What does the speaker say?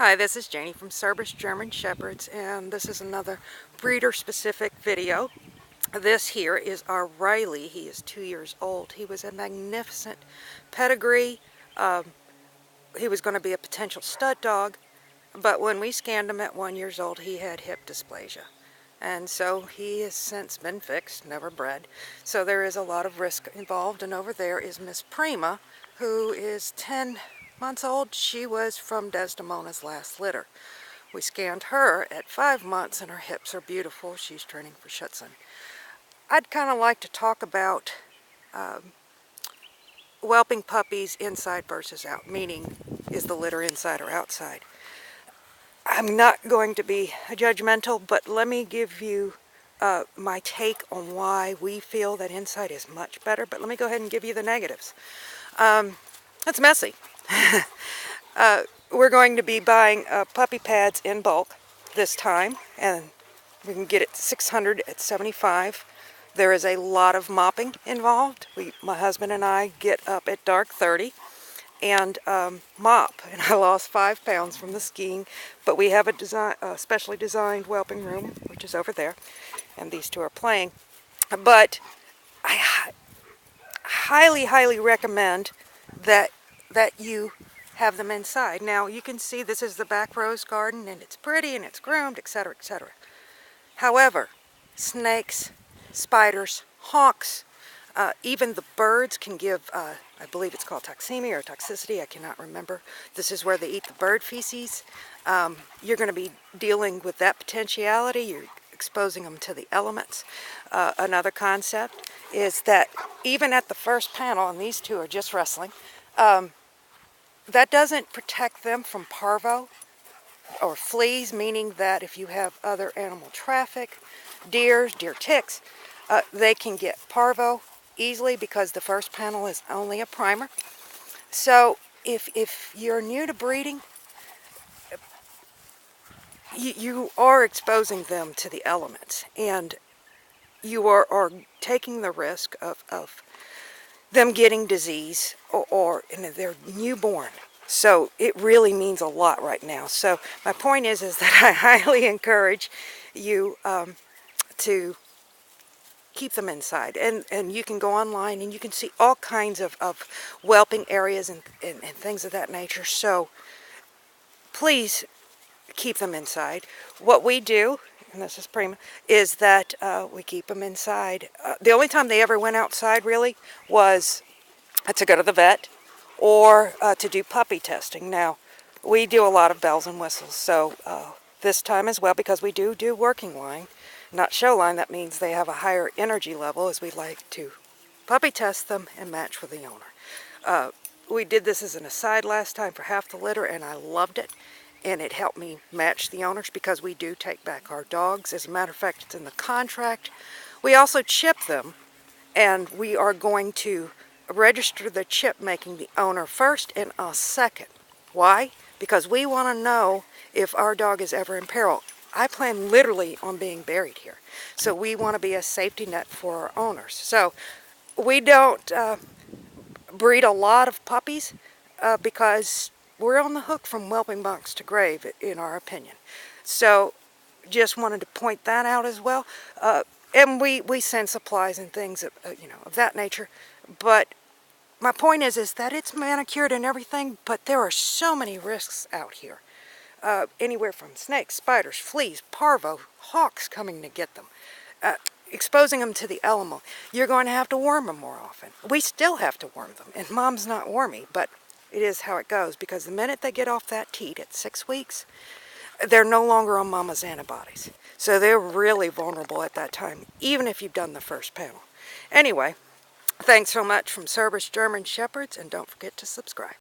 Hi, this is Janie from Cerberus German Shepherds, and this is another breeder-specific video. This here is our Riley. He is 2 years old. He was a magnificent pedigree. He was going to be a potential stud dog, but when we scanned him at 1 year old, he had hip dysplasia. And so he has since been fixed, never bred. So there is a lot of risk involved, and over there is Miss Prima, who is 10 months old. She was from Desdemona's last litter. We scanned her at 5 months, and her hips are beautiful. She's training for Schutzhund. I'd kind of like to talk about whelping puppies inside versus out, meaning is the litter inside or outside. I'm not going to be judgmental, but let me give you my take on why we feel that inside is much better. But let me go ahead and give you the negatives. It's messy. We're going to be buying puppy pads in bulk this time, and we can get it 600 at 75. There is a lot of mopping involved. My husband and I get up at dark 30 and mop, and I lost 5 pounds from the skiing. But we have a specially designed whelping room, which is over there, and these two are playing. But I highly recommend that you have them inside. Now you can see this is the back rose garden, and it's pretty and it's groomed, etc., etc. However, snakes, spiders, hawks, even the birds can give, I believe it's called toxemia or toxicity, I cannot remember. This is where they eat the bird feces. You're going to be dealing with that potentiality. You're exposing them to the elements. Another concept is that even at the first panel, and these two are just wrestling, that doesn't protect them from parvo or fleas, meaning that if you have other animal traffic, deer ticks, they can get parvo easily because the first panel is only a primer. So if you're new to breeding, you are exposing them to the elements, and you are taking the risk of them getting disease or they're newborn. So it really means a lot right now. So my point is that I highly encourage you to keep them inside, and you can go online and you can see all kinds of whelping areas and things of that nature. So please keep them inside. What we do, and this is Prima, is that we keep them inside. The only time they ever went outside really was to go to the vet or to do puppy testing. Now, we do a lot of bells and whistles, so this time as well, because we do working line, not show line. That means they have a higher energy level, as we like to puppy test them and match with the owner. We did this as an aside last time for half the litter, and I loved it. And it helped me match the owners because we do take back our dogs. As a matter of fact, it's in the contract. We also chip them, and we are going to register the chip making the owner first and us second. Why? Because we want to know if our dog is ever in peril. I plan literally on being buried here. So we want to be a safety net for our owners. So we don't breed a lot of puppies because we're on the hook from whelping box to grave, in our opinion. So just wanted to point that out as well. And we send supplies and things of, of that nature. But my point is that it's manicured and everything, but there are so many risks out here. Anywhere from snakes, spiders, fleas, parvo, hawks coming to get them. Exposing them to the element. You're going to have to worm them more often. We still have to worm them, and Mom's not wormy, but it is how it goes, because the minute they get off that teat at 6 weeks, they're no longer on Mama's antibodies. So they're really vulnerable at that time, even if you've done the first panel. Anyway, thanks so much from Cerberus German Shepherds, and don't forget to subscribe.